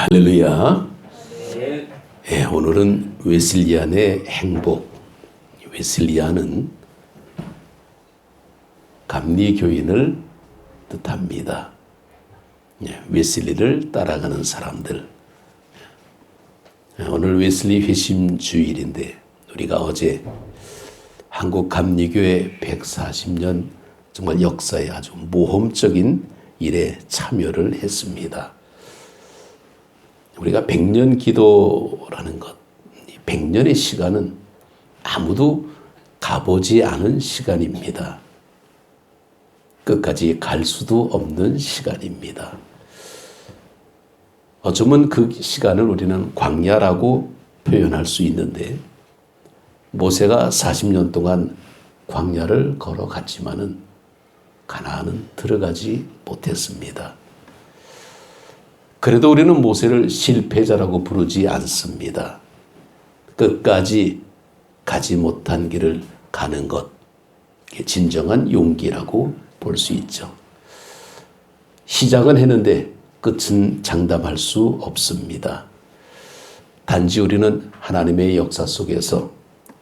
할렐루야. 예, 오늘은 웨슬리안의 행복. 웨슬리안은 감리교인을 뜻합니다. 예, 웨슬리를 따라가는 사람들. 예, 오늘 웨슬리 회심 주일인데 우리가 어제 한국 감리교회 140년 정말 역사에 아주 모험적인 일에 참여를 했습니다. 우리가 100년 기도라는 것, 100년의 시간은 아무도 가보지 않은 시간입니다. 끝까지 갈 수도 없는 시간입니다. 어쩌면 그 시간을 우리는 광야라고 표현할 수 있는데, 모세가 40년 동안 광야를 걸어갔지만은 가나안은 들어가지 못했습니다. 그래도 우리는 모세를 실패자라고 부르지 않습니다. 끝까지 가지 못한 길을 가는 것, 진정한 용기라고 볼 수 있죠. 시작은 했는데 끝은 장담할 수 없습니다. 단지 우리는 하나님의 역사 속에서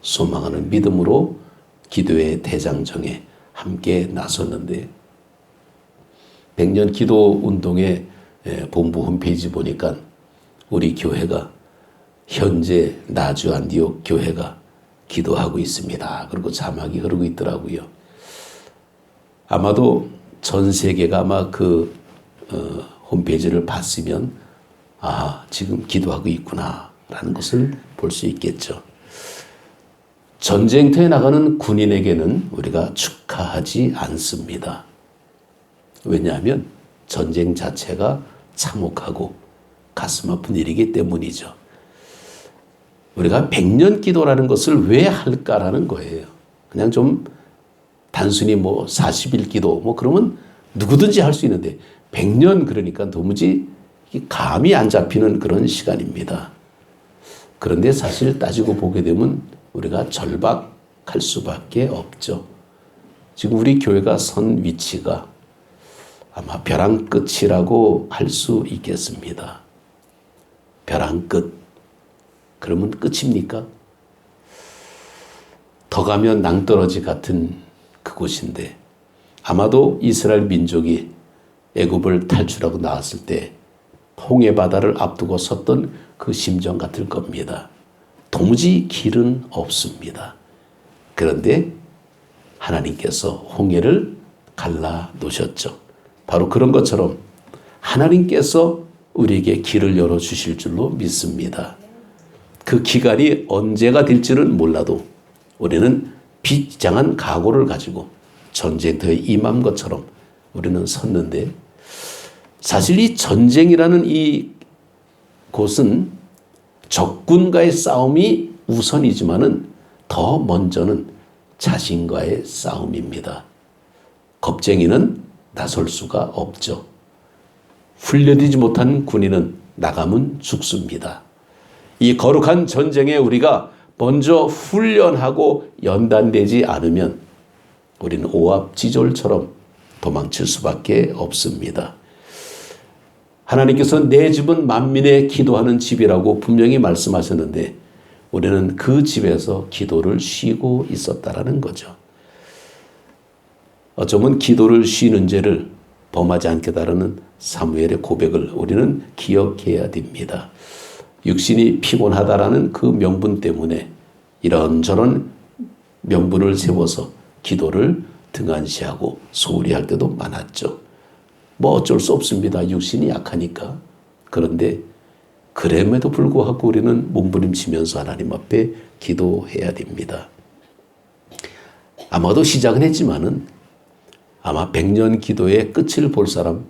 소망하는 믿음으로 기도의 대장정에 함께 나섰는데, 100년 기도 운동의 본부 홈페이지 보니까 우리 교회가 현재 나주 안디옥 교회가 기도하고 있습니다. 그리고 자막이 흐르고 있더라고요. 아마도 전 세계가 아마 그 홈페이지를 봤으면 지금 기도하고 있구나라는 것을 볼 수 있겠죠. 전쟁터에 나가는 군인에게는 우리가 축하하지 않습니다. 왜냐하면 전쟁 자체가 참혹하고 가슴 아픈 일이기 때문이죠. 우리가 100년 기도라는 것을 왜 할까라는 거예요. 그냥 좀 단순히 40일 기도 그러면 누구든지 할 수 있는데 100년 그러니까 도무지 감이 안 잡히는 그런 시간입니다. 그런데 사실 따지고 보게 되면 우리가 절박할 수밖에 없죠. 지금 우리 교회가 선 위치가 아마 벼랑 끝이라고 할 수 있겠습니다. 벼랑 끝. 그러면 끝입니까? 더 가면 낭떠러지 같은 그곳인데, 아마도 이스라엘 민족이 애굽을 탈출하고 나왔을 때 홍해 바다를 앞두고 섰던 그 심정 같을 겁니다. 도무지 길은 없습니다. 그런데 하나님께서 홍해를 갈라 놓으셨죠. 바로 그런 것처럼 하나님께서 우리에게 길을 열어주실 줄로 믿습니다. 그 기간이 언제가 될지는 몰라도 우리는 비장한 각오를 가지고 전쟁터에 임한 것처럼 우리는 섰는데, 사실 이 전쟁이라는 이 곳은 적군과의 싸움이 우선이지만은 더 먼저는 자신과의 싸움입니다. 겁쟁이는 나설 수가 없죠. 훈련되지 못한 군인은 나가면 죽습니다. 이 거룩한 전쟁에 우리가 먼저 훈련하고 연단되지 않으면 우리는 오합지졸처럼 도망칠 수밖에 없습니다. 하나님께서 내 집은 만민의 기도하는 집이라고 분명히 말씀하셨는데, 우리는 그 집에서 기도를 쉬고 있었다라는 거죠. 어쩌면 기도를 쉬는 죄를 범하지 않겠다라는 사무엘의 고백을 우리는 기억해야 됩니다. 육신이 피곤하다라는 그 명분 때문에 이런저런 명분을 세워서 기도를 등한시하고 소홀히 할 때도 많았죠. 어쩔 수 없습니다. 육신이 약하니까. 그런데 그럼에도 불구하고 우리는 몸부림치면서 하나님 앞에 기도해야 됩니다. 아마도 시작은 했지만은 아마 100년 기도의 끝을 볼 사람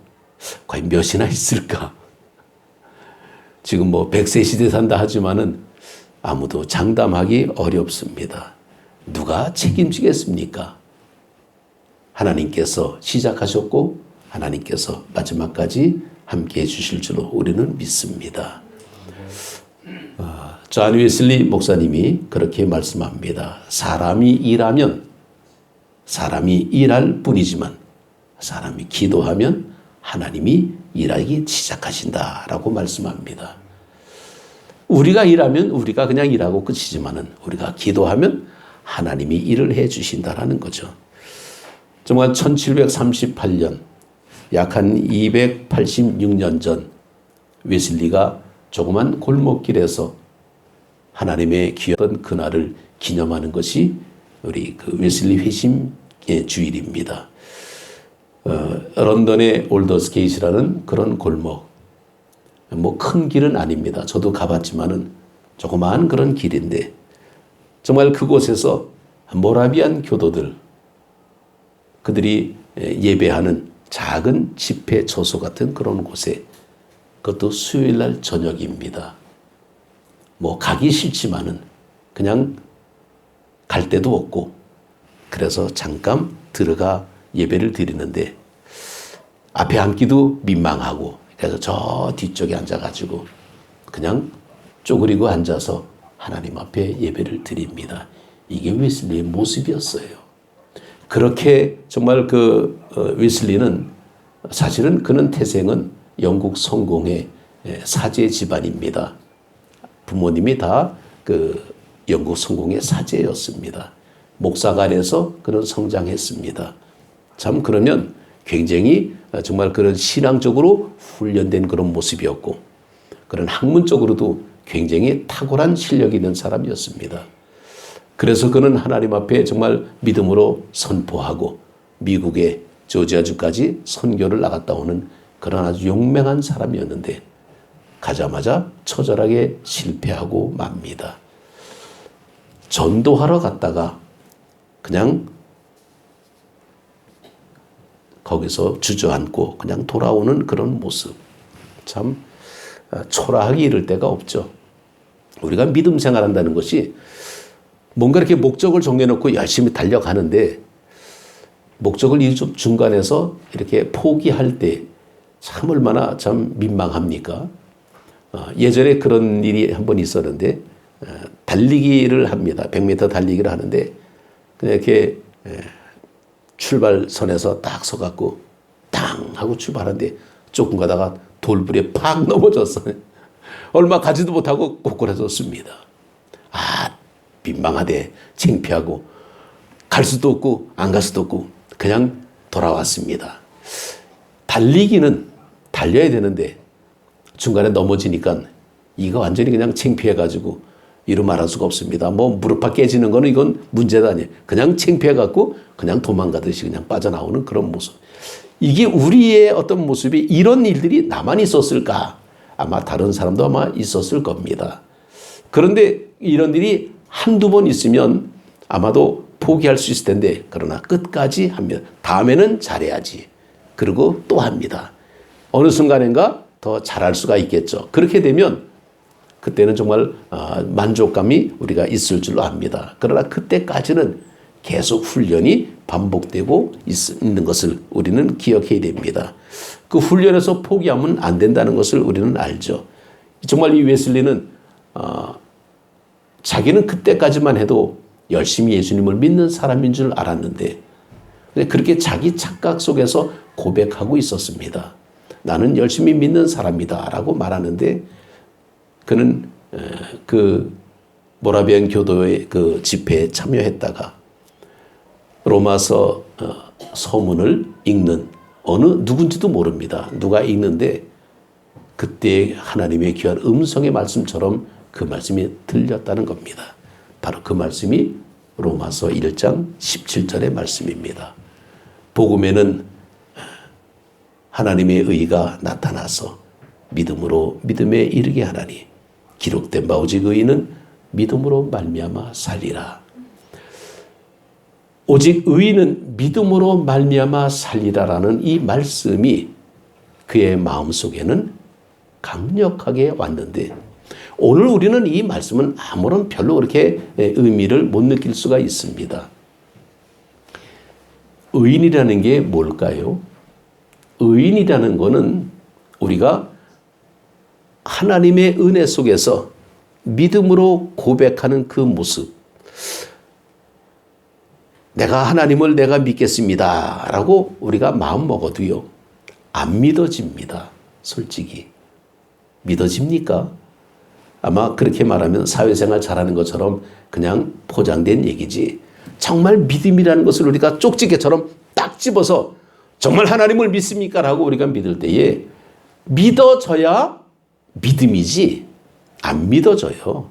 과연 몇이나 있을까? 지금 100세 시대 산다 하지만은 아무도 장담하기 어렵습니다. 누가 책임지겠습니까? 하나님께서 시작하셨고 하나님께서 마지막까지 함께 해주실 줄로 우리는 믿습니다. 존 웨슬리 목사님이 그렇게 말씀합니다. 사람이 일하면 사람이 일할 뿐이지만 사람이 기도하면 하나님이 일하기 시작하신다라고 말씀합니다. 우리가 일하면 우리가 그냥 일하고 끝이지만은 우리가 기도하면 하나님이 일을 해 주신다라는 거죠. 정말 1738년 약 한 286년 전 웨슬리가 조그만 골목길에서 하나님의 귀한 그날을 기념하는 것이 우리 그 웨슬리 회심의 주일입니다. 런던의 올더스게이트라는 그런 골목, 뭐 큰 길은 아닙니다. 저도 가봤지만은 조그마한 그런 길인데 정말 그곳에서 모라비안 교도들, 그들이 예배하는 작은 집회 처소 같은 그런 곳에, 그것도 수요일 날 저녁입니다. 뭐 가기 싫지만은 그냥 갈 데도 없고 그래서 잠깐 들어가 예배를 드리는데 앞에 앉기도 민망하고 그래서 저 뒤쪽에 앉아가지고 그냥 쪼그리고 앉아서 하나님 앞에 예배를 드립니다. 이게 웨슬리의 모습이었어요. 그렇게 정말 그 웨슬리는 사실은 그는 태생은 영국 성공의 사제 집안입니다. 부모님이 다 그 영국 성공의 사제였습니다. 목사관에서 그는 성장했습니다. 참 그러면 굉장히 정말 그런 신앙적으로 훈련된 그런 모습이었고 그런 학문적으로도 굉장히 탁월한 실력이 있는 사람이었습니다. 그래서 그는 하나님 앞에 정말 믿음으로 선포하고 미국의 조지아주까지 선교를 나갔다 오는 그런 아주 용맹한 사람이었는데 가자마자 처절하게 실패하고 맙니다. 전도하러 갔다가 그냥 거기서 주저앉고 그냥 돌아오는 그런 모습. 참 초라하기 이를 데가 없죠. 우리가 믿음 생활한다는 것이 뭔가 이렇게 목적을 정해놓고 열심히 달려가는데 목적을 중간에서 이렇게 포기할 때 참 얼마나 참 민망합니까? 예전에 그런 일이 한 번 있었는데 달리기를 합니다. 100m 달리기를 하는데 그냥 이렇게 출발선에서 딱 서갖고 땅 하고 출발하는데 조금 가다가 돌불에 팍 넘어졌어요. 얼마 가지도 못하고 꼬꾸라졌습니다. 아, 민망하대, 창피하고 갈 수도 없고 안 갈 수도 없고 그냥 돌아왔습니다. 달리기는 달려야 되는데 중간에 넘어지니까 이거 완전히 그냥 창피해가지고 이루 말할 수가 없습니다. 뭐 무릎팍 깨지는 거는 이건 문제가 아니에요. 그냥 창피해갖고 그냥 도망가듯이 그냥 빠져나오는 그런 모습. 이게 우리의 어떤 모습이 이런 일들이 나만 있었을까? 아마 다른 사람도 아마 있었을 겁니다. 그런데 이런 일이 한두 번 있으면 아마도 포기할 수 있을 텐데 그러나 끝까지 합니다. 다음에는 잘해야지. 그리고 또 합니다. 어느 순간인가 더 잘할 수가 있겠죠. 그렇게 되면 그때는 정말 만족감이 우리가 있을 줄로 압니다. 그러나 그때까지는 계속 훈련이 반복되고 있는 것을 우리는 기억해야 됩니다. 그 훈련에서 포기하면 안 된다는 것을 우리는 알죠. 정말 이 웨슬리는 자기는 그때까지만 해도 열심히 예수님을 믿는 사람인 줄 알았는데 그렇게 자기 착각 속에서 고백하고 있었습니다. 나는 열심히 믿는 사람이다 라고 말하는데 그는 그 모라비안 교도의 그 집회에 참여했다가 로마서 서문을 읽는 어느 누군지도 모릅니다. 누가 읽는데 그때 하나님의 귀한 음성의 말씀처럼 그 말씀이 들렸다는 겁니다. 바로 그 말씀이 로마서 1장 17절의 말씀입니다. 복음에는 하나님의 의가 나타나서 믿음으로 믿음에 이르게 하나니 기록된 바 오직 의인은 믿음으로 말미암아 살리라. 오직 의인은 믿음으로 말미암아 살리라라는 이 말씀이 그의 마음속에는 강력하게 왔는데 오늘 우리는 이 말씀은 아무런 별로 그렇게 의미를 못 느낄 수가 있습니다. 의인이라는 게 뭘까요? 의인이라는 것은 우리가 하나님의 은혜 속에서 믿음으로 고백하는 그 모습. 내가 믿겠습니다. 라고 우리가 마음 먹어도요, 안 믿어집니다. 솔직히. 믿어집니까? 아마 그렇게 말하면 사회생활 잘하는 것처럼 그냥 포장된 얘기지. 정말 믿음이라는 것을 우리가 쪽지게처럼 딱 집어서 정말 하나님을 믿습니까? 라고 우리가 믿을 때에 믿어져야 믿음이지 안 믿어져요.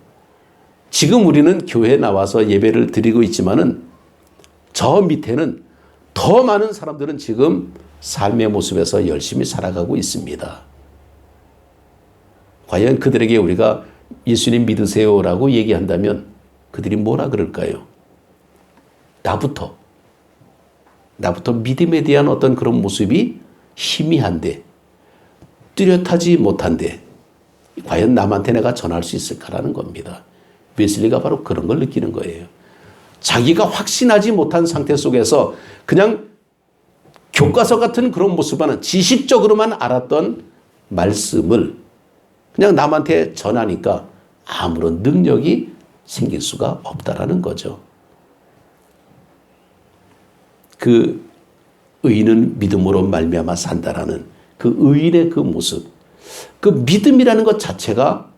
지금 우리는 교회에 나와서 예배를 드리고 있지만은 저 밑에는 더 많은 사람들은 지금 삶의 모습에서 열심히 살아가고 있습니다. 과연 그들에게 우리가 예수님 믿으세요라고 얘기한다면 그들이 뭐라 그럴까요? 나부터 믿음에 대한 어떤 그런 모습이 희미한데 뚜렷하지 못한데 과연 남한테 내가 전할 수 있을까라는 겁니다. 웨슬리가 바로 그런 걸 느끼는 거예요. 자기가 확신하지 못한 상태 속에서 그냥 교과서 같은 그런 모습과는 지식적으로만 알았던 말씀을 그냥 남한테 전하니까 아무런 능력이 생길 수가 없다라는 거죠. 그 의인은 믿음으로 말미암아 산다라는 그 의인의 그 모습, 그 믿음이라는 것 자체가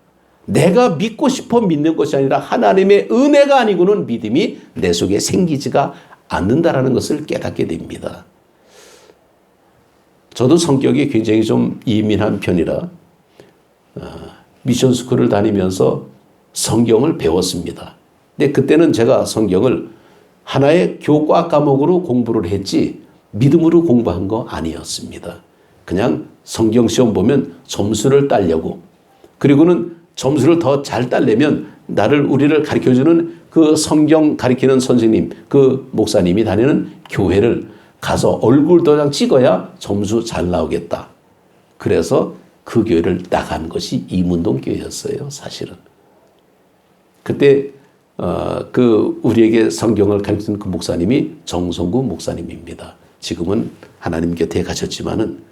내가 믿고 싶어 믿는 것이 아니라 하나님의 은혜가 아니고는 믿음이 내 속에 생기지가 않는다라는 것을 깨닫게 됩니다. 저도 성격이 굉장히 좀 예민한 편이라 미션 스쿨을 다니면서 성경을 배웠습니다. 근데 그때는 제가 성경을 하나의 교과 과목으로 공부를 했지 믿음으로 공부한 거 아니었습니다. 그냥 성경 시험 보면 점수를 따려고, 그리고는 점수를 더 잘 따려면 우리를 가르쳐주는 그 성경 가르치는 선생님, 그 목사님이 다니는 교회를 가서 얼굴 도장 찍어야 점수 잘 나오겠다. 그래서 그 교회를 나간 것이 이문동 교회였어요, 사실은. 그때 우리에게 성경을 가르치는 그 목사님이 정성구 목사님입니다. 지금은 하나님 곁에 가셨지만은,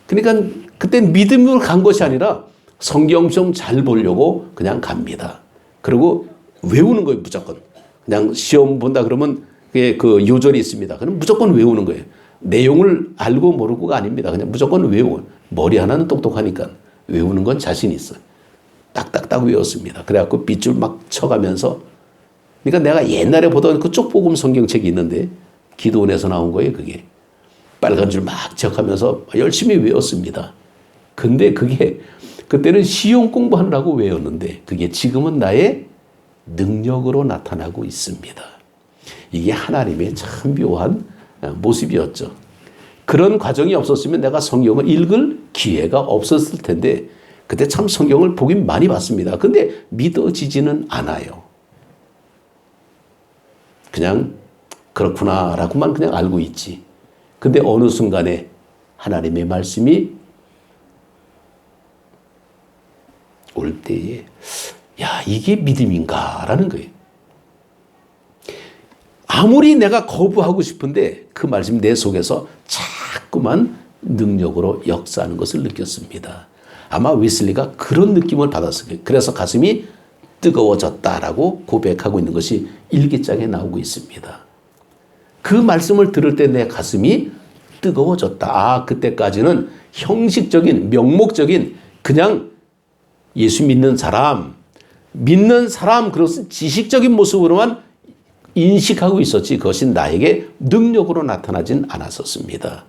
그러니까 그때 믿음으로 간 것이 아니라 성경 좀 잘 보려고 그냥 갑니다. 그리고 외우는 거예요, 무조건. 그냥 시험 본다 그러면 그 요절이 있습니다. 그럼 무조건 외우는 거예요. 내용을 알고 모르고가 아닙니다. 그냥 무조건 외우고. 머리 하나는 똑똑하니까 외우는 건 자신 있어요. 딱딱딱 외웠습니다. 그래갖고 빗줄 막 쳐가면서, 그러니까 내가 옛날에 보던 그 쪽복음 성경책이 있는데 기도원에서 나온 거예요, 그게. 빨간 줄 막 적하면서 열심히 외웠습니다. 근데 그게 그때는 시험 공부하느라고 외웠는데 그게 지금은 나의 능력으로 나타나고 있습니다. 이게 하나님의 참 묘한 모습이었죠. 그런 과정이 없었으면 내가 성경을 읽을 기회가 없었을 텐데 그때 참 성경을 보긴 많이 봤습니다. 근데 믿어지지는 않아요. 그냥 그렇구나라고만 그냥 알고 있지. 근데 어느 순간에 하나님의 말씀이 올 때에 야, 이게 믿음인가라는 거예요. 아무리 내가 거부하고 싶은데 그 말씀이 내 속에서 자꾸만 능력으로 역사하는 것을 느꼈습니다. 아마 웨슬리가 그런 느낌을 받았을 거예요. 그래서 가슴이 뜨거워졌다라고 고백하고 있는 것이 일기장에 나오고 있습니다. 그 말씀을 들을 때 내 가슴이 뜨거워졌다. 아, 그때까지는 형식적인, 명목적인 그냥 예수 믿는 사람, 그것은 지식적인 모습으로만 인식하고 있었지 그것이 나에게 능력으로 나타나진 않았었습니다.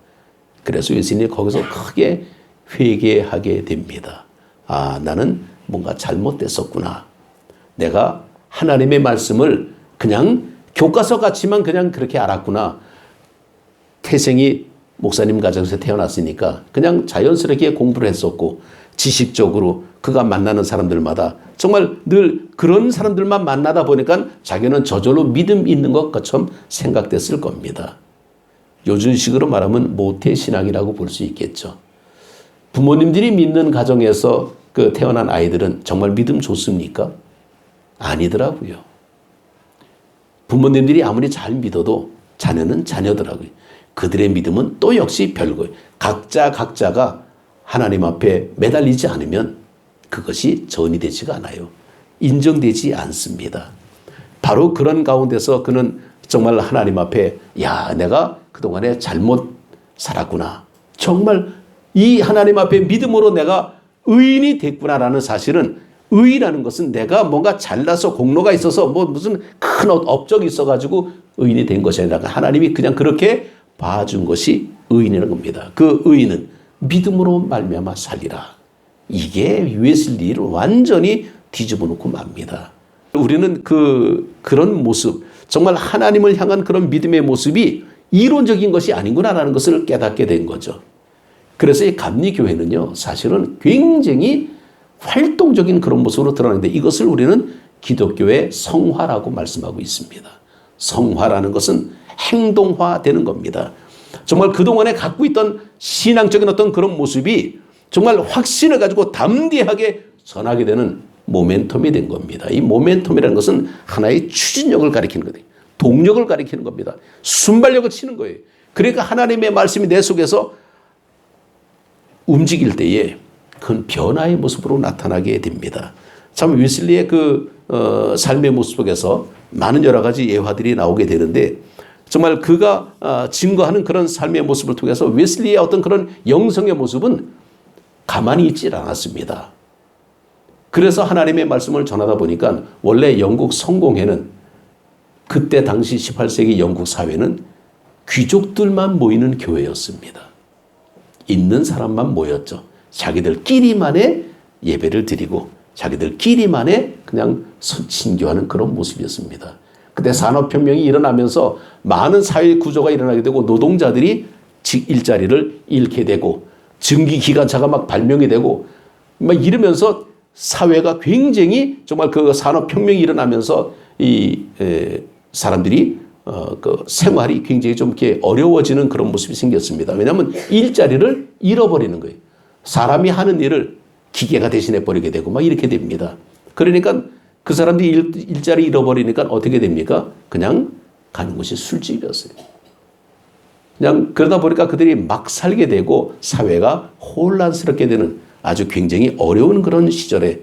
그래서 예수님이 거기서 크게 회개하게 됩니다. 아, 나는 뭔가 잘못됐었구나. 내가 하나님의 말씀을 그냥 교과서 같이만 그냥 그렇게 알았구나. 태생이 목사님 가정에서 태어났으니까 그냥 자연스럽게 공부를 했었고 지식적으로 그가 만나는 사람들마다 정말 늘 그런 사람들만 만나다 보니까 자기는 저절로 믿음 있는 것처럼 생각됐을 겁니다. 요즘식으로 말하면 모태신앙이라고 볼 수 있겠죠. 부모님들이 믿는 가정에서 그 태어난 아이들은 정말 믿음 좋습니까? 아니더라고요. 부모님들이 아무리 잘 믿어도 자녀는 자녀더라고요. 그들의 믿음은 또 역시 별거예요. 각자가 하나님 앞에 매달리지 않으면 그것이 전이되지가 않아요. 인정되지 않습니다. 바로 그런 가운데서 그는 정말 하나님 앞에 야, 내가 그동안에 잘못 살았구나. 정말 이 하나님 앞에 믿음으로 내가 의인이 됐구나라는 사실은, 의인이라는 것은 내가 뭔가 잘나서 공로가 있어서 뭐 무슨 큰 업적이 있어가지고 의인이 된 것이 아니라 하나님이 그냥 그렇게 봐준 것이 의인이라는 겁니다. 그 의인은 믿음으로 말미암아 살리라. 이게 웨슬리를 완전히 뒤집어 놓고 맙니다. 우리는 그런 모습, 정말 하나님을 향한 그런 믿음의 모습이 이론적인 것이 아니구나라는 것을 깨닫게 된 거죠. 그래서 이 감리교회는요, 사실은 굉장히 활동적인 그런 모습으로 드러나는데, 이것을 우리는 기독교의 성화라고 말씀하고 있습니다. 성화라는 것은 행동화되는 겁니다. 정말 그동안에 갖고 있던 신앙적인 어떤 그런 모습이 정말 확신을 가지고 담대하게 전하게 되는 모멘텀이 된 겁니다. 이 모멘텀이라는 것은 하나의 추진력을 가리키는 거예요. 동력을 가리키는 겁니다. 순발력을 치는 거예요. 그러니까 하나님의 말씀이 내 속에서 움직일 때에 큰 변화의 모습으로 나타나게 됩니다. 참 웨슬리의 삶의 모습 속에서 많은 여러 가지 예화들이 나오게 되는데, 정말 그가 증거하는 그런 삶의 모습을 통해서 웨슬리의 어떤 그런 영성의 모습은 가만히 있질 않았습니다. 그래서 하나님의 말씀을 전하다 보니까 원래 영국 성공회는, 그때 당시 18세기 영국 사회는 귀족들만 모이는 교회였습니다. 있는 사람만 모였죠. 자기들끼리만의 예배를 드리고 자기들끼리만의 그냥 선친교하는 그런 모습이었습니다. 그때 산업혁명이 일어나면서 많은 사회 구조가 일어나게 되고 노동자들이 일자리를 잃게 되고 증기기관차가 막 발명이 되고 막 이러면서 사회가 굉장히 정말 그 산업혁명이 일어나면서 사람들이 그 생활이 굉장히 좀 이렇게 어려워지는 그런 모습이 생겼습니다. 왜냐하면 일자리를 잃어버리는 거예요. 사람이 하는 일을 기계가 대신해 버리게 되고 막 이렇게 됩니다. 그러니까 그 사람들이 일자리 잃어버리니까 어떻게 됩니까? 그냥 가는 곳이 술집이었어요. 그냥 그러다 보니까 그들이 막 살게 되고 사회가 혼란스럽게 되는 아주 굉장히 어려운 그런 시절에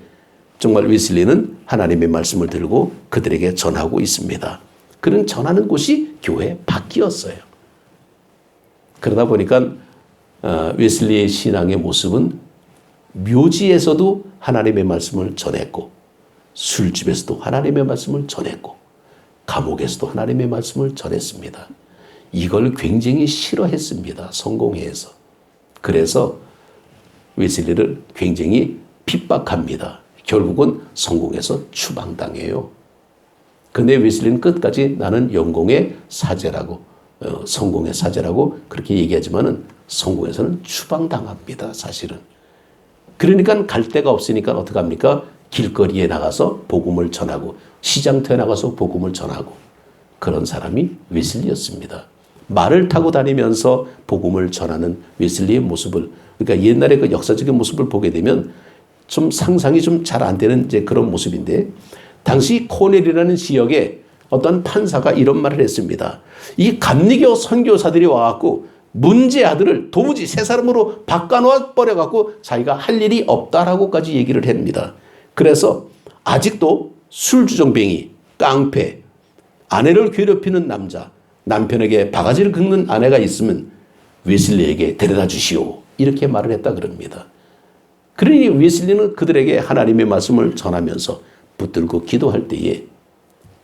정말 웨슬리는 하나님의 말씀을 들고 그들에게 전하고 있습니다. 그는 전하는 곳이 교회 밖이었어요. 그러다 보니까 웨슬리의 신앙의 모습은 묘지에서도 하나님의 말씀을 전했고, 술집에서도 하나님의 말씀을 전했고, 감옥에서도 하나님의 말씀을 전했습니다. 이걸 굉장히 싫어했습니다. 성공회에서. 그래서 웨슬리를 굉장히 핍박합니다. 결국은 성공해서 추방당해요. 근데 웨슬리는 끝까지 나는 영공의 사제라고, 성공의 사제라고 그렇게 얘기하지만은 성공에서는 추방당합니다. 사실은. 그러니까 갈 데가 없으니까 어떡합니까? 길거리에 나가서 복음을 전하고 시장터에 나가서 복음을 전하고, 그런 사람이 웨슬리였습니다. 말을 타고 다니면서 복음을 전하는 웨슬리의 모습을, 그러니까 옛날의 그 역사적인 모습을 보게 되면 좀 상상이 좀 잘 안 되는 이제 그런 모습인데, 당시 코넬이라는 지역에 어떤 판사가 이런 말을 했습니다. 이 감리교 선교사들이 와갖고 문제 아들을 도무지 새 사람으로 바꿔놓아 버려갖고 자기가 할 일이 없다라고까지 얘기를 합니다. 그래서 아직도 술주정뱅이, 깡패, 아내를 괴롭히는 남자, 남편에게 바가지를 긁는 아내가 있으면 웨슬리에게 데려다 주시오, 이렇게 말을 했다 그럽니다. 그러니 웨슬리는 그들에게 하나님의 말씀을 전하면서 붙들고 기도할 때에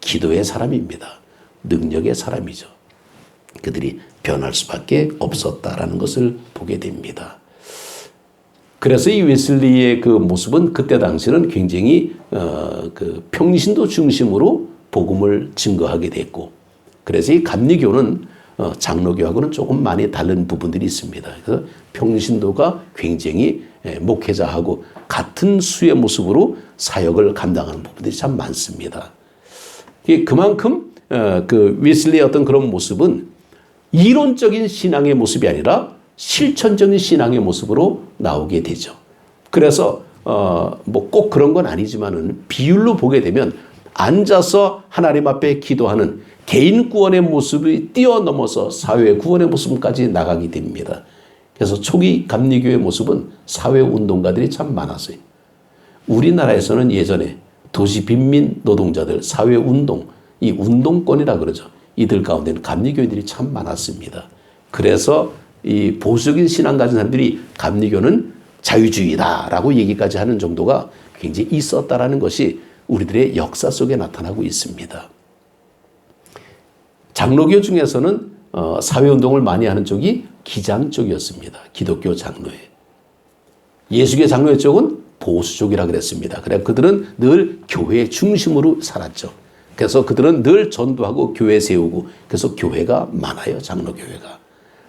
기도의 사람입니다. 능력의 사람이죠. 그들이 변할 수밖에 없었다라는 것을 보게 됩니다. 그래서 이 웨슬리의 그 모습은 그때 당시는 굉장히 그 평신도 중심으로 복음을 증거하게 됐고, 그래서 이 감리교는 장로교하고는 조금 많이 다른 부분들이 있습니다. 그래서 평신도가 굉장히 목회자하고 같은 수의 모습으로 사역을 감당하는 부분들이 참 많습니다. 그만큼 그 웨슬리의 어떤 그런 모습은 이론적인 신앙의 모습이 아니라 실천적인 신앙의 모습으로 나오게 되죠. 그래서 뭐 꼭 그런 건 아니지만은 비율로 보게 되면 앉아서 하나님 앞에 기도하는 개인 구원의 모습이 뛰어넘어서 사회 구원의 모습까지 나가게 됩니다. 그래서 초기 감리교의 모습은 사회 운동가들이 참 많았어요. 우리나라에서는 예전에 도시 빈민 노동자들 사회 운동, 이 운동권이라 그러죠. 이들 가운데는 감리교인들이 참 많았습니다. 그래서 이 보수적인 신앙 가진 사람들이 감리교는 자유주의다라고 얘기까지 하는 정도가 굉장히 있었다라는 것이 우리들의 역사 속에 나타나고 있습니다. 장로교 중에서는 사회운동을 많이 하는 쪽이 기장 쪽이었습니다. 기독교 장로회. 예수교 장로회 쪽은 보수 쪽이라 그랬습니다. 그래 그들은 늘 교회 중심으로 살았죠. 그래서 그들은 늘 전도하고 교회 세우고 그래서 교회가 많아요. 장로교회가.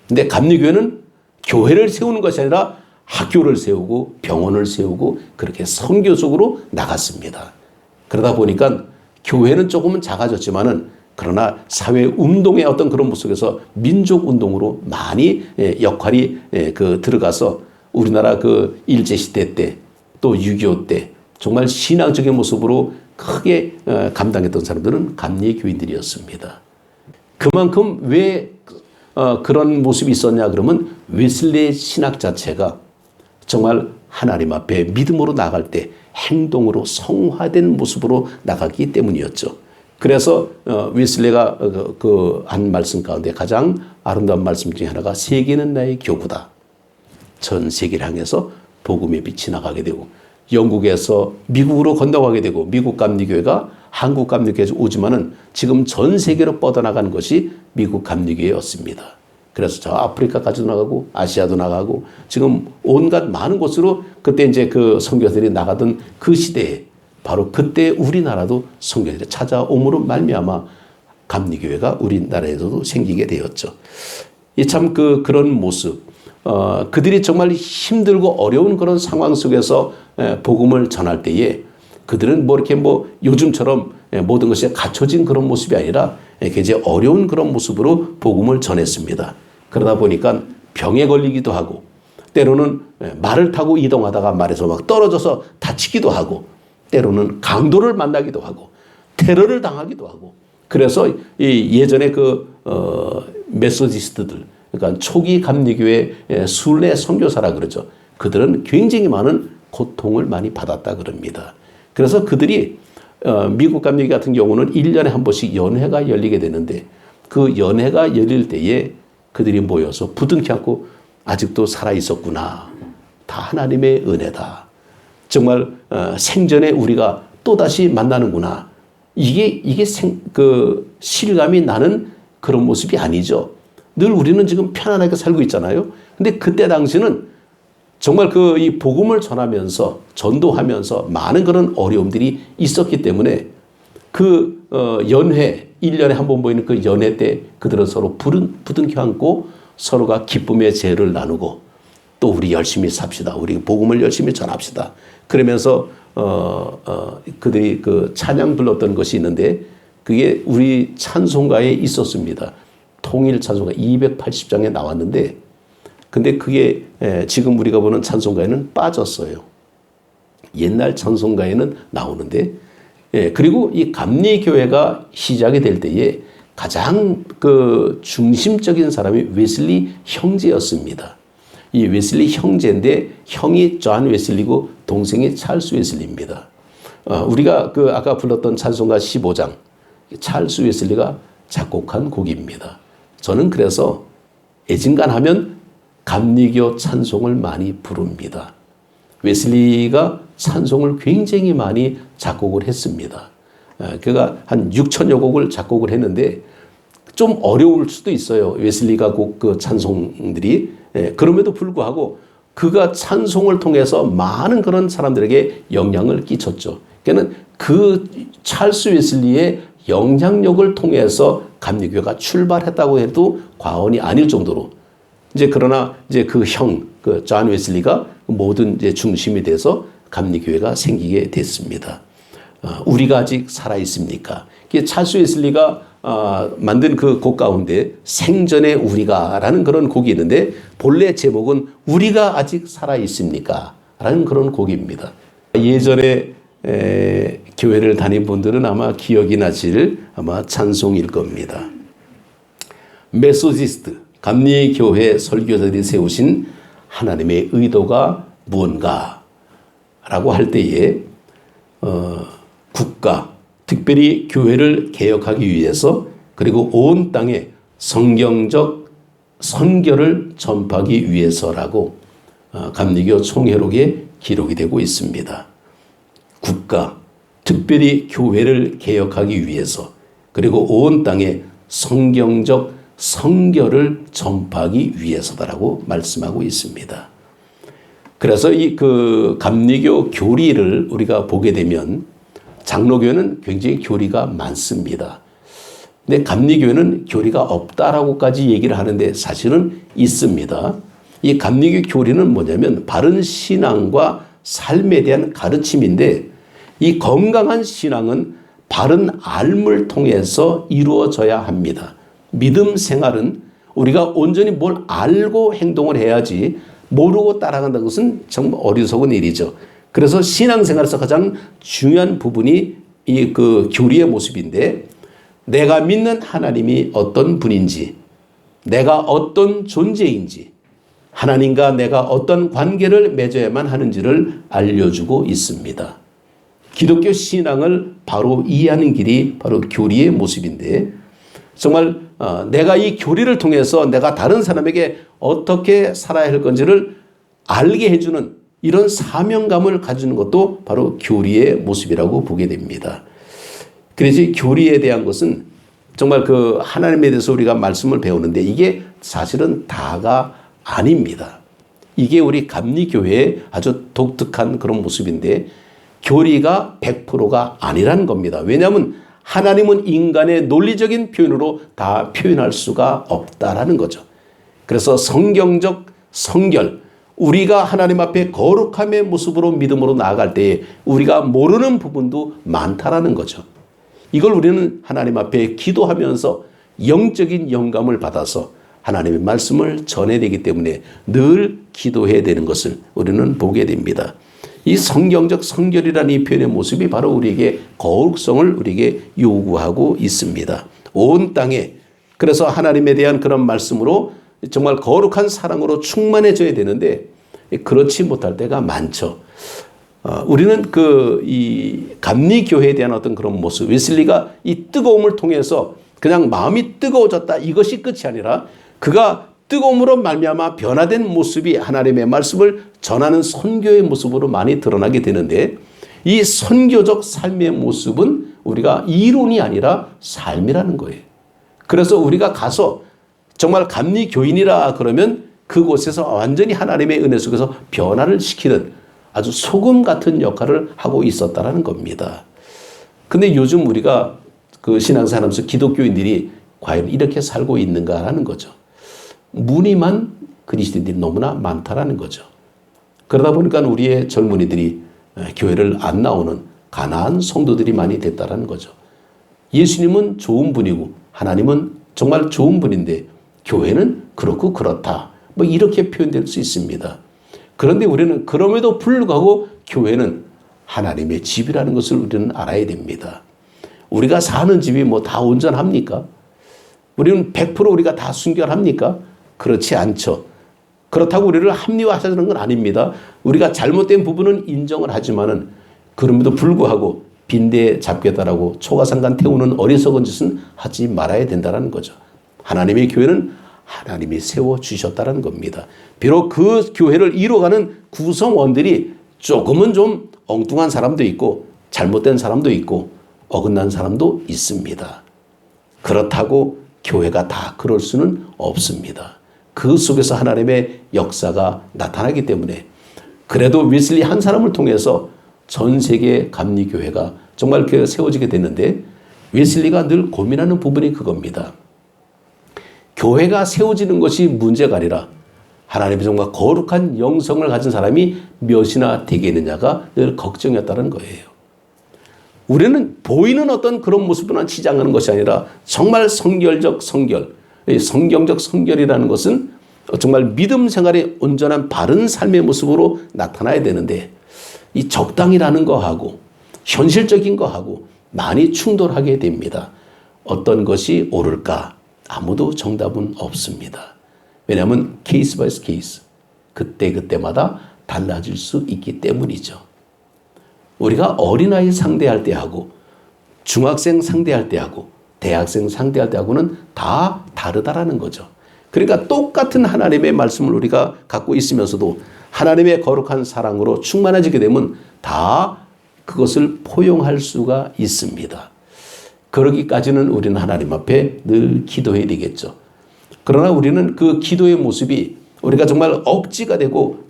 근데 감리교회는 교회를 세우는 것이 아니라 학교를 세우고 병원을 세우고 그렇게 선교적으로 나갔습니다. 그러다 보니까 교회는 조금은 작아졌지만은 그러나 사회 운동의 어떤 그런 모습에서 민족 운동으로 많이 역할이 들어가서 우리나라 그 일제시대 때 또 6.25 때 정말 신앙적인 모습으로 크게 감당했던 사람들은 감리교인들이었습니다. 그만큼 왜 그런 모습이 있었냐 그러면 웨슬리의 신학 자체가 정말 하나님 앞에 믿음으로 나갈 때 행동으로 성화된 모습으로 나가기 때문이었죠. 그래서 웨슬리가 한 말씀 가운데 가장 아름다운 말씀 중에 하나가 세계는 나의 교구다. 전 세계를 향해서 복음의 빛이 나가게 되고 영국에서 미국으로 건너가게 되고 미국 감리교회가 한국 감리교회에 오지만은 지금 전 세계로 뻗어나가는 것이 미국 감리교회였습니다. 그래서 저 아프리카까지도 나가고 아시아도 나가고 지금 온갖 많은 곳으로 그때 이제 그 선교사들이 나가던 그 시대에 바로 그때 우리나라도 선교사들이 찾아옴으로 말미암아 감리교회가 우리나라에서도 생기게 되었죠. 이 참 그런 모습. 그들이 정말 힘들고 어려운 그런 상황 속에서 복음을 전할 때에 그들은 이렇게 요즘처럼 모든 것이 갖춰진 그런 모습이 아니라 굉장히 어려운 그런 모습으로 복음을 전했습니다. 그러다 보니까 병에 걸리기도 하고 때로는 말을 타고 이동하다가 말에서 막 떨어져서 다치기도 하고 때로는 강도를 만나기도 하고 테러를 당하기도 하고 그래서 예전에 메소디스트들 그러니까 초기 감리교회 순례 선교사라 그러죠. 그들은 굉장히 많은 고통을 많이 받았다 그럽니다. 그래서 그들이 미국 감리교 같은 경우는 1년에 한 번씩 연회가 열리게 되는데 그 연회가 열릴 때에 그들이 모여서 부둥켜 안고 아직도 살아있었구나. 다 하나님의 은혜다. 정말 생전에 우리가 또다시 만나는구나. 이게 실감이 나는 그런 모습이 아니죠. 늘 우리는 지금 편안하게 살고 있잖아요. 근데 그때 당시는 정말 이 복음을 전하면서 전도하면서 많은 그런 어려움들이 있었기 때문에 연회 1년에 한 번 모이는 그 연회 때 그들은 서로 부둥켜 안고 서로가 기쁨의 제를 나누고 또 우리 열심히 삽시다. 우리 복음을 열심히 전합시다. 그러면서 그들이 찬양 불렀던 것이 있는데 그게 우리 찬송가에 있었습니다. 통일 찬송가 280장에 나왔는데 근데 그게 지금 우리가 보는 찬송가에는 빠졌어요. 옛날 찬송가에는 나오는데 그리고 이 감리교회가 시작이 될 때에 가장 중심적인 사람이 웨슬리 형제였습니다. 이 웨슬리 형제인데 형이 존 웨슬리고 동생이 찰스 웨슬리입니다. 우리가 아까 불렀던 찬송가 15장 찰스 웨슬리가 작곡한 곡입니다. 저는 그래서 애진간하면 감리교 찬송을 많이 부릅니다. 웨슬리가 찬송을 굉장히 많이 작곡을 했습니다. 그가 한 6천여 곡을 작곡을 했는데 좀 어려울 수도 있어요. 웨슬리가 곡 찬송들이. 그럼에도 불구하고 그가 찬송을 통해서 많은 그런 사람들에게 영향을 끼쳤죠. 그러니까 찰스 웨슬리의 영향력을 통해서 감리교회가 출발했다고 해도 과언이 아닐 정도로 그러나 존 웨슬리가 모든 중심이 돼서 감리교회가 생기게 됐습니다. 우리가 아직 살아 있습니까? 찰스 웨슬리가 만든 그 곡 가운데 생전에 우리가라는 그런 곡이 있는데 본래 제목은 우리가 아직 살아 있습니까? 라는 그런 곡입니다. 예전에 교회를 다닌 분들은 아마 기억이 나실 아마 찬송일 겁니다. 메소디스트 감리교회 설교자들이 세우신 하나님의 의도가 무언가라고 할 때에 국가 특별히 교회를 개혁하기 위해서 그리고 온 땅에 성경적 선결을 전파하기 위해서라고 감리교 총회록에 기록이 되고 있습니다. 국가, 특별히 교회를 개혁하기 위해서 그리고 온 땅에 성경적 선결을 전파하기 위해서다라고 말씀하고 있습니다. 그래서 이 감리교 교리를 우리가 보게 되면 장로교회는 굉장히 교리가 많습니다. 근데 감리교회는 교리가 없다라고까지 얘기를 하는데 사실은 있습니다. 이 감리교 교리는 뭐냐면 바른 신앙과 삶에 대한 가르침인데 이 건강한 신앙은 바른 알물 통해서 이루어져야 합니다. 믿음 생활은 우리가 온전히 뭘 알고 행동을 해야지 모르고 따라간다는 것은 정말 어리석은 일이죠. 그래서 신앙생활에서 가장 중요한 부분이 이 교리의 모습인데 내가 믿는 하나님이 어떤 분인지, 내가 어떤 존재인지, 하나님과 내가 어떤 관계를 맺어야만 하는지를 알려주고 있습니다. 기독교 신앙을 바로 이해하는 길이 바로 교리의 모습인데 정말 내가 이 교리를 통해서 내가 다른 사람에게 어떻게 살아야 할 건지를 알게 해주는 이런 사명감을 가지는 것도 바로 교리의 모습이라고 보게 됩니다. 그래서 교리에 대한 것은 정말 하나님에 대해서 우리가 말씀을 배우는데 이게 사실은 다가 아닙니다. 이게 우리 감리교회의 아주 독특한 그런 모습인데 교리가 100%가 아니라는 겁니다. 왜냐하면 하나님은 인간의 논리적인 표현으로 다 표현할 수가 없다라는 거죠. 그래서 성경적 성결, 우리가 하나님 앞에 거룩함의 모습으로 믿음으로 나아갈 때에 우리가 모르는 부분도 많다라는 거죠. 이걸 우리는 하나님 앞에 기도하면서 영적인 영감을 받아서 하나님의 말씀을 전해야 되기 때문에 늘 기도해야 되는 것을 우리는 보게 됩니다. 이 성경적 성결이라는 이 표현의 모습이 바로 우리에게 거룩성을 우리에게 요구하고 있습니다. 온 땅에 그래서 하나님에 대한 그런 말씀으로 정말 거룩한 사랑으로 충만해져야 되는데 그렇지 못할 때가 많죠. 우리는 이 감리교회에 대한 어떤 그런 모습, 웨슬리가 이 뜨거움을 통해서 그냥 마음이 뜨거워졌다 이것이 끝이 아니라 그가 뜨거움으로 말미암아 변화된 모습이 하나님의 말씀을 전하는 선교의 모습으로 많이 드러나게 되는데 이 선교적 삶의 모습은 우리가 이론이 아니라 삶이라는 거예요. 그래서 우리가 가서 정말 감리교인이라 그러면 그곳에서 완전히 하나님의 은혜 속에서 변화를 시키는 아주 소금 같은 역할을 하고 있었다는 겁니다. 근데 요즘 우리가 신앙생활 하면서 기독교인들이 과연 이렇게 살고 있는가라는 거죠. 무늬만 그리스도인들이 너무나 많다라는 거죠. 그러다 보니까 우리의 젊은이들이 교회를 안 나오는 가난한 성도들이 많이 됐다라는 거죠. 예수님은 좋은 분이고 하나님은 정말 좋은 분인데 교회는 그렇고 그렇다. 이렇게 표현될 수 있습니다. 그런데 우리는 그럼에도 불구하고 교회는 하나님의 집이라는 것을 우리는 알아야 됩니다. 우리가 사는 집이 다 온전합니까? 우리는 100% 우리가 다 순결합니까? 그렇지 않죠. 그렇다고 우리를 합리화하자는 건 아닙니다. 우리가 잘못된 부분은 인정을 하지만은 그럼에도 불구하고 빈대 잡겠다라고 초가상간 태우는 어리석은 짓은 하지 말아야 된다는 거죠. 하나님의 교회는 하나님이 세워주셨다는 겁니다. 비록 그 교회를 이루어가는 구성원들이 조금은 좀 엉뚱한 사람도 있고 잘못된 사람도 있고 어긋난 사람도 있습니다. 그렇다고 교회가 다 그럴 수는 없습니다. 그 속에서 하나님의 역사가 나타나기 때문에 그래도 웨슬리 한 사람을 통해서 전 세계 감리교회가 정말 세워지게 됐는데 웨슬리가 늘 고민하는 부분이 그겁니다. 교회가 세워지는 것이 문제가 아니라 하나님의 정말 거룩한 영성을 가진 사람이 몇이나 되겠느냐가 늘 걱정이었다는 거예요. 우리는 보이는 어떤 그런 모습으로만 치장하는 것이 아니라 정말 성결적 성결, 성경적 성결이라는 것은 정말 믿음 생활의 온전한 바른 삶의 모습으로 나타나야 되는데 이 적당이라는 거하고 현실적인 거하고 많이 충돌하게 됩니다. 어떤 것이 옳을까? 아무도 정답은 없습니다. 왜냐하면 케이스 바이 케이스, 그때그때마다 달라질 수 있기 때문이죠. 우리가 어린아이 상대할 때하고 중학생 상대할 때하고 대학생 상대할 때하고는 다 다르다라는 거죠. 그러니까 똑같은 하나님의 말씀을 우리가 갖고 있으면서도 하나님의 거룩한 사랑으로 충만해지게 되면 다 그것을 포용할 수가 있습니다. 그러기까지는 우리는 하나님 앞에 늘 기도해야 되겠죠. 그러나 우리는 그 기도의 모습이 우리가 정말 억지가 되고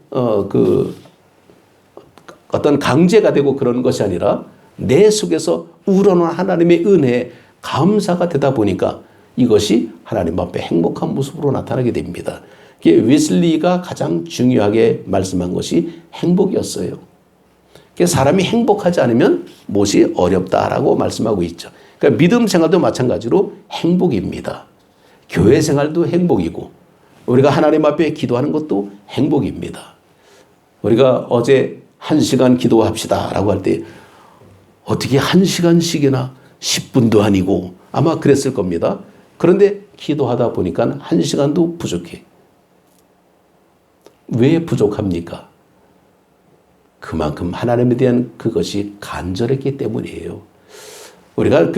어떤 강제가 되고 그런 것이 아니라 내 속에서 우러나오는 하나님의 은혜에 감사가 되다 보니까 이것이 하나님 앞에 행복한 모습으로 나타나게 됩니다. 이게 웨슬리가 가장 중요하게 말씀한 것이 행복이었어요. 사람이 행복하지 않으면 무엇이 어렵다라고 말씀하고 있죠. 그러니까 믿음 생활도 마찬가지로 행복입니다. 교회 생활도 행복이고 우리가 하나님 앞에 기도하는 것도 행복입니다. 우리가 어제 1시간 기도합시다 라고 할 때 어떻게 1시간씩이나 10분도 아니고 아마 그랬을 겁니다. 그런데 기도하다 보니까 1시간도 부족해. 왜 부족합니까? 그만큼 하나님에 대한 그것이 간절했기 때문이에요. 우리가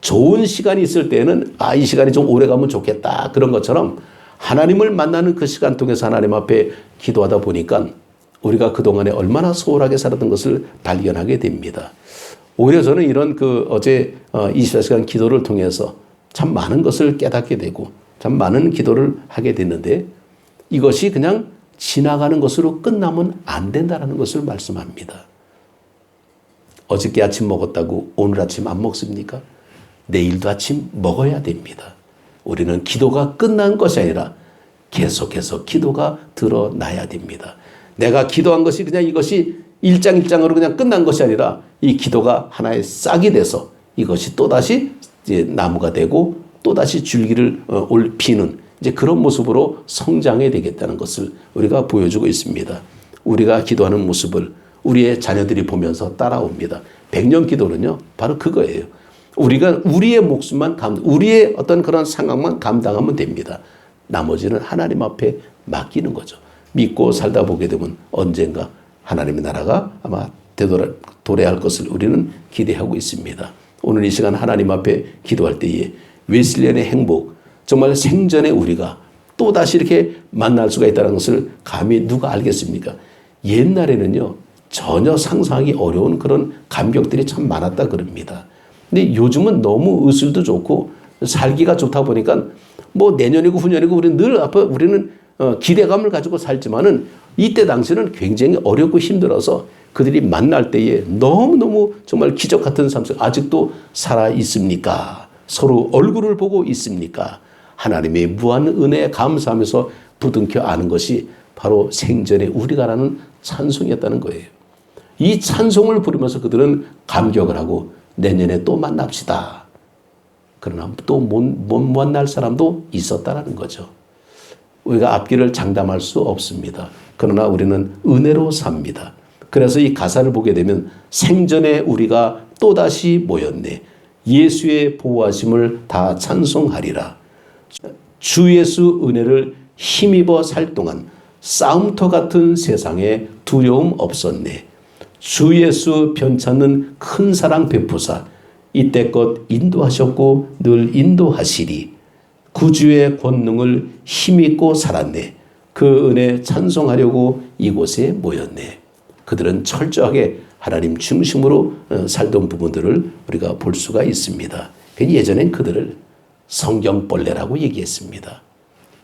좋은 시간이 있을 때는 이 시간이 좀 오래 가면 좋겠다 그런 것처럼 하나님을 만나는 그 시간 통해서 하나님 앞에 기도하다 보니까 우리가 그동안에 얼마나 소홀하게 살았던 것을 발견하게 됩니다. 오히려 저는 이런 어제 24시간 기도를 통해서 참 많은 것을 깨닫게 되고 참 많은 기도를 하게 됐는데 이것이 그냥 지나가는 것으로 끝나면 안 된다는 것을 말씀합니다. 어저께 아침 먹었다고 오늘 아침 안 먹습니까? 내일도 아침 먹어야 됩니다. 우리는 기도가 끝난 것이 아니라 계속해서 기도가 드러나야 됩니다. 내가 기도한 것이 그냥 이것이 일장일장으로 그냥 끝난 것이 아니라 이 기도가 하나의 싹이 돼서 이것이 또다시 이제 나무가 되고 또다시 줄기를 피는 이제 그런 모습으로 성장해야 되겠다는 것을 우리가 보여주고 있습니다. 우리가 기도하는 모습을 우리의 자녀들이 보면서 따라옵니다. 100년 기도는요, 바로 그거예요. 우리가 우리의 목숨만 우리의 어떤 그런 상황만 감당하면 됩니다. 나머지는 하나님 앞에 맡기는 거죠. 믿고 살다 보게 되면 언젠가 하나님의 나라가 아마 도래할 것을 우리는 기대하고 있습니다. 오늘 이 시간 하나님 앞에 기도할 때에 웨슬리안의 행복, 정말 생전에 우리가 또다시 이렇게 만날 수가 있다는 것을 감히 누가 알겠습니까? 옛날에는요, 전혀 상상하기 어려운 그런 감격들이 참 많았다 그럽니다. 근데 요즘은 너무 의술도 좋고 살기가 좋다 보니까 뭐 내년이고 후년이고 우리는 기대감을 가지고 살지만은 이때 당시는 굉장히 어렵고 힘들어서 그들이 만날 때에 너무너무 정말 기적 같은 삶 속 아직도 살아 있습니까? 서로 얼굴을 보고 있습니까? 하나님의 무한 은혜에 감사하면서 부둥켜 아는 것이 바로 생전에 우리가라는 찬송이었다는 거예요. 이 찬송을 부르면서 그들은 감격을 하고 내년에 또 만납시다. 그러나 또 못 만날 사람도 있었다는 거죠. 우리가 앞길을 장담할 수 없습니다. 그러나 우리는 은혜로 삽니다. 그래서 이 가사를 보게 되면 생전에 우리가 또다시 모였네. 예수의 보호하심을 다 찬송하리라. 주 예수 은혜를 힘입어 살 동안 싸움터 같은 세상에 두려움 없었네. 주 예수 편찮는 큰 사랑 베푸사 이때껏 인도하셨고 늘 인도하시리. 구주의 권능을 힘입고 살았네. 그 은혜 찬송하려고 이곳에 모였네. 그들은 철저하게 하나님 중심으로 살던 부분들을 우리가 볼 수가 있습니다. 예전엔 그들을 성경벌레라고 얘기했습니다.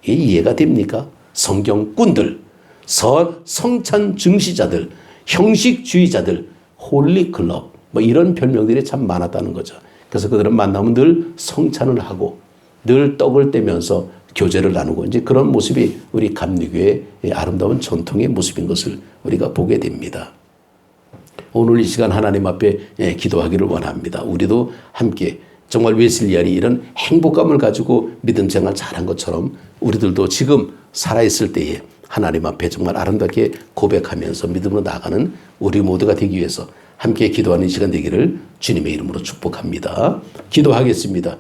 이해가 됩니까? 성경꾼들, 성찬 증시자들, 형식주의자들, 홀리클럽 뭐 이런 별명들이 참 많았다는 거죠. 그래서 그들은 만나면 늘 성찬을 하고 늘 떡을 떼면서 교제를 나누고 이제 그런 모습이 우리 감리교의 아름다운 전통의 모습인 것을 우리가 보게 됩니다. 오늘 이 시간 하나님 앞에 기도하기를 원합니다. 우리도 함께 정말 웨슬리안이 이런 행복감을 가지고 믿음 생활 잘한 것처럼 우리들도 지금 살아있을 때에 하나님 앞에 정말 아름답게 고백하면서 믿음으로 나아가는 우리 모두가 되기 위해서 함께 기도하는 시간 되기를 주님의 이름으로 축복합니다. 기도하겠습니다.